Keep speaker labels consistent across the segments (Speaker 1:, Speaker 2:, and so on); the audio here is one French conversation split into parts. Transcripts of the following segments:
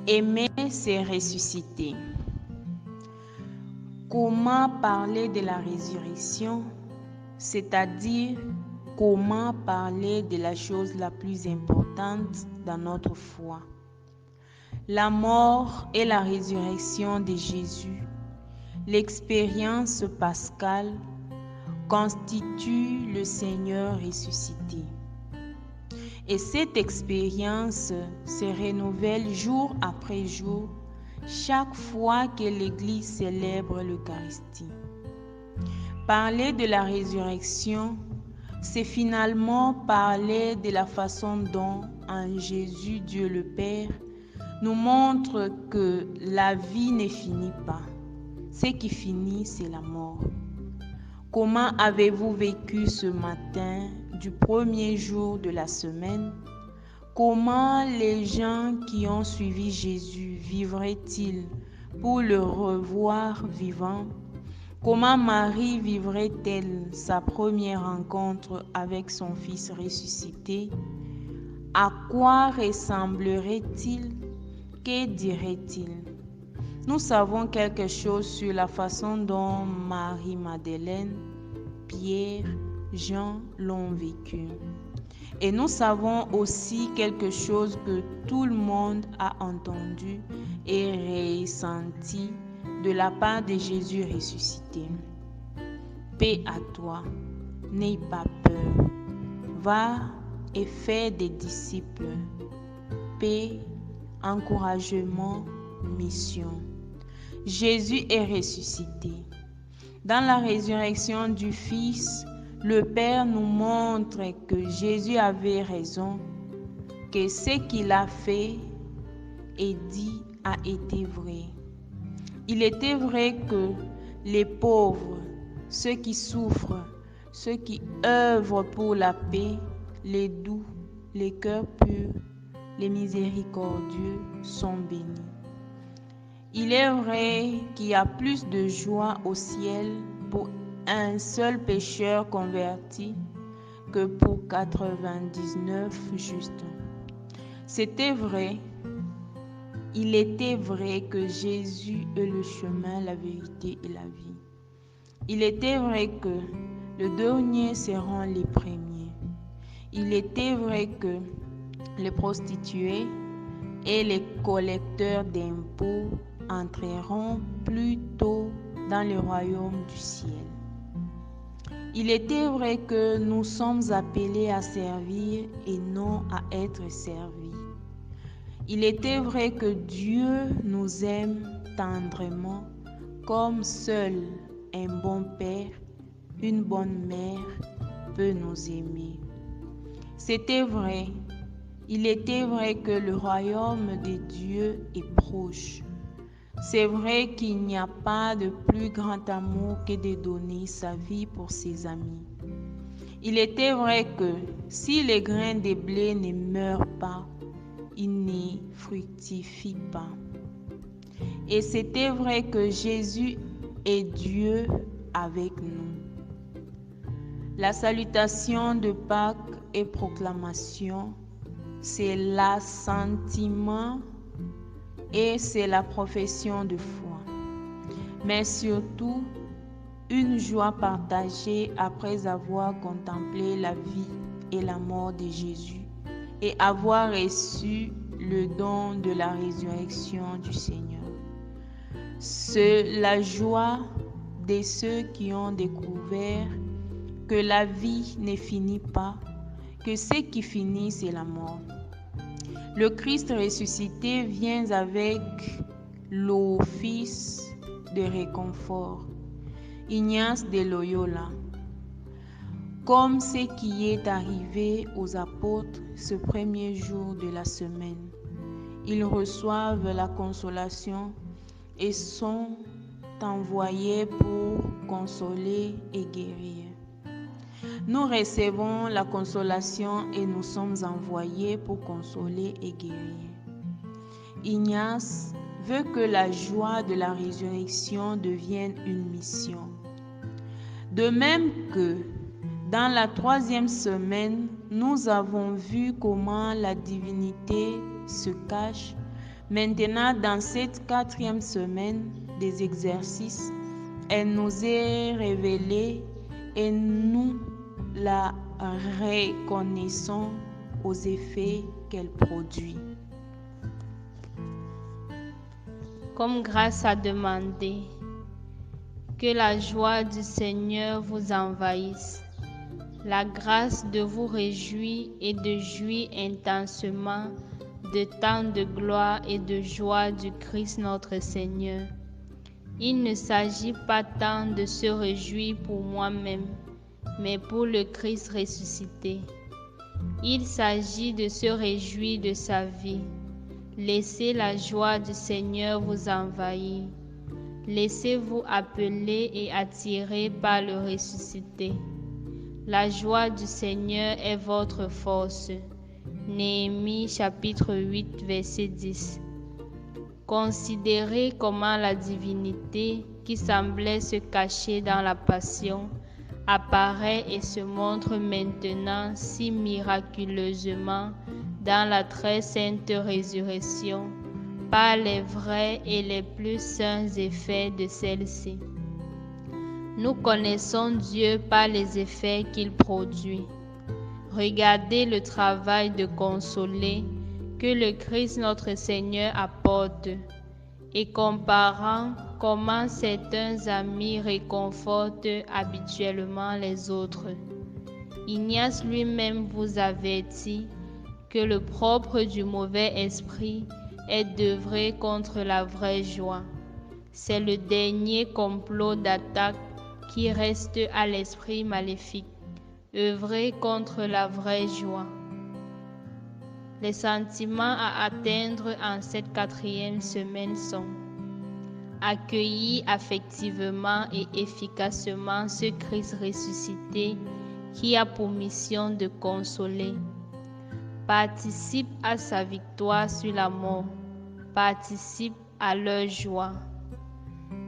Speaker 1: Aimer, c'est ressusciter. Comment parler de la résurrection, c'est-à-dire comment parler de la chose la plus importante dans notre foi. La mort et la résurrection de Jésus, l'expérience pascale, constituent le Seigneur ressuscité. Et cette expérience se renouvelle jour après jour, chaque fois que l'Église célèbre l'Eucharistie. Parler de la résurrection, c'est finalement parler de la façon dont, en Jésus, Dieu le Père, nous montre que la vie ne finit pas. Ce qui finit, c'est la mort. Comment avez-vous vécu ce matin du premier jour de la semaine? Comment les gens qui ont suivi Jésus vivraient-ils pour le revoir vivant? Comment Marie vivrait-elle sa première rencontre avec son Fils ressuscité? À quoi ressemblerait-il? Que dirait-il? Nous savons quelque chose sur la façon dont Marie-Madeleine, Pierre, Jean l'ont vécu. Et nous savons aussi quelque chose que tout le monde a entendu et ressenti de la part de Jésus ressuscité. Paix à toi, n'aie pas peur. Va et fais des disciples. Paix, encouragement, mission. Jésus est ressuscité. Dans la résurrection du Fils, le Père nous montre que Jésus avait raison, que ce qu'il a fait et dit a été vrai. Il était vrai que les pauvres, ceux qui souffrent, ceux qui œuvrent pour la paix, les doux, les cœurs purs, les miséricordieux sont bénis. Il est vrai qu'il y a plus de joie au ciel pour un seul pécheur converti que pour 99 justes. C'était vrai. Il était vrai que Jésus est le chemin, la vérité et la vie. Il était vrai que les derniers seront les premiers. Il était vrai que les prostituées et les collecteurs d'impôts entreront plus tôt dans le royaume du ciel. Il était vrai que nous sommes appelés à servir et non à être servis. Il était vrai que Dieu nous aime tendrement comme seul un bon père, une bonne mère peut nous aimer. C'était vrai. Il était vrai que le royaume de Dieu est proche. C'est vrai qu'il n'y a pas de plus grand amour que de donner sa vie pour ses amis. Il était vrai que si les grains de blé ne meurent pas, ils ne fructifient pas. Et c'était vrai que Jésus est Dieu avec nous. La salutation de Pâques et proclamation, c'est l'assentiment et c'est la profession de foi. Mais surtout, une joie partagée après avoir contemplé la vie et la mort de Jésus et avoir reçu le don de la résurrection du Seigneur. C'est la joie de ceux qui ont découvert que la vie ne finit pas, que ce qui finit, c'est la mort. Le Christ ressuscité vient avec l'office de réconfort. Ignace de Loyola. Comme ce qui est arrivé aux apôtres ce premier jour de la semaine, ils reçoivent la consolation et sont envoyés pour consoler et guérir. Nous recevons la consolation et nous sommes envoyés pour consoler et guérir. Ignace veut que la joie de la résurrection devienne une mission. De même que dans la 3e semaine, nous avons vu comment la divinité se cache Maintenant, dans cette 4e semaine des exercices, elle nous est révélée et nous la reconnaissons aux effets qu'elle produit.
Speaker 2: Comme grâce à demander, que la joie du Seigneur vous envahisse, la grâce de vous réjouir et de jouir intensément de tant de gloire et de joie du Christ notre Seigneur. Il ne s'agit pas tant de se réjouir pour moi-même, mais pour le Christ ressuscité. Il s'agit de se réjouir de sa vie. Laissez la joie du Seigneur vous envahir. Laissez-vous appeler et attirer par le ressuscité. La joie du Seigneur est votre force. Néhémie chapitre 8 verset 10. Considérez comment la divinité qui semblait se cacher dans la passion apparaît et se montre maintenant si miraculeusement dans la très sainte résurrection par les vrais et les plus saints effets de celle-ci. Nous connaissons Dieu par les effets qu'il produit. Regardez le travail de consoler que le Christ notre Seigneur apporte et comparant comment certains amis réconfortent habituellement les autres. Ignace lui-même vous avertit que le propre du mauvais esprit est d'œuvrer contre la vraie joie. C'est le dernier complot d'attaque qui reste à l'esprit maléfique, œuvrer contre la vraie joie. Les sentiments à atteindre en cette 4e semaine sont: accueillir affectivement et efficacement ce Christ ressuscité qui a pour mission de consoler. Participe à sa victoire sur la mort. Participe à leur joie.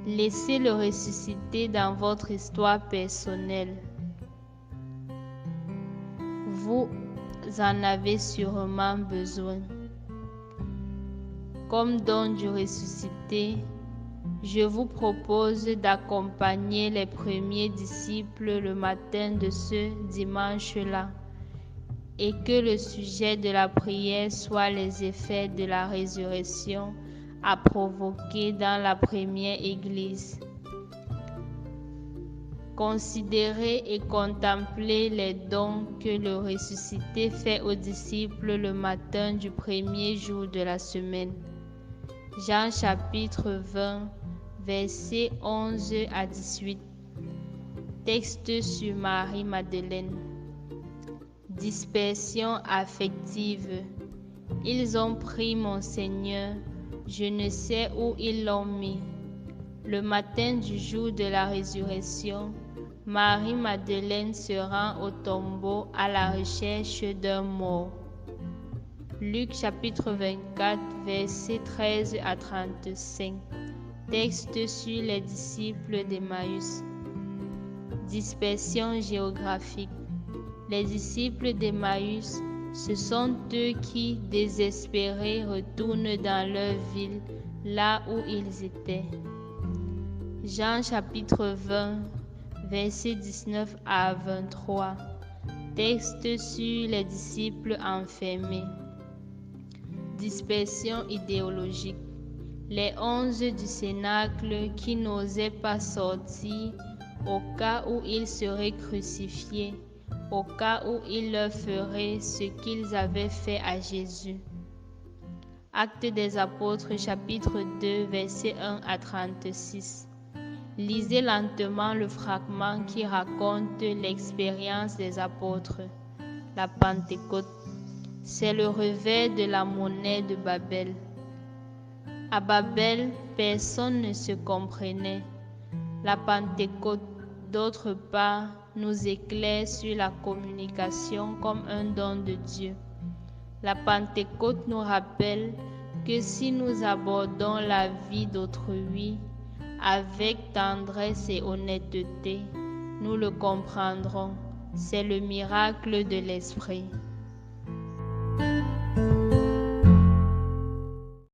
Speaker 2: Laissez le ressuscité dans votre histoire personnelle. Vous en avez sûrement besoin. Comme don du ressuscité, je vous propose d'accompagner les premiers disciples le matin de ce dimanche-là et que le sujet de la prière soit les effets de la résurrection à provoquer dans la première Église. Considérez et contemplez les dons que le ressuscité fait aux disciples le matin du premier jour de la semaine. Jean chapitre 20, versets 11 à 18. Texte sur Marie-Madeleine. Dispersion affective. Ils ont pris mon Seigneur, je ne sais où ils l'ont mis. Le matin du jour de la résurrection, Marie-Madeleine se rend au tombeau à la recherche d'un mort. Luc chapitre 24, versets 13 à 35. Texte sur les disciples d'Emmaüs. Dispersion géographique. Les disciples d'Emmaüs, ce sont eux qui, désespérés, retournent dans leur ville, là où ils étaient. Jean chapitre 20, versets 19 à 23. Texte sur les disciples enfermés. Dispersion idéologique. Les 11 du Cénacle qui n'osaient pas sortir au cas où ils seraient crucifiés, au cas où ils leur feraient ce qu'ils avaient fait à Jésus. Actes des Apôtres chapitre 2, versets 1 à 36. Lisez lentement le fragment qui raconte l'expérience des apôtres. La Pentecôte, c'est le revers de la monnaie de Babel. À Babel, personne ne se comprenait. La Pentecôte, d'autre part, nous éclaire sur la communication comme un don de Dieu. La Pentecôte nous rappelle que si nous abordons la vie d'autrui avec tendresse et honnêteté, nous le comprendrons. C'est le miracle de l'Esprit.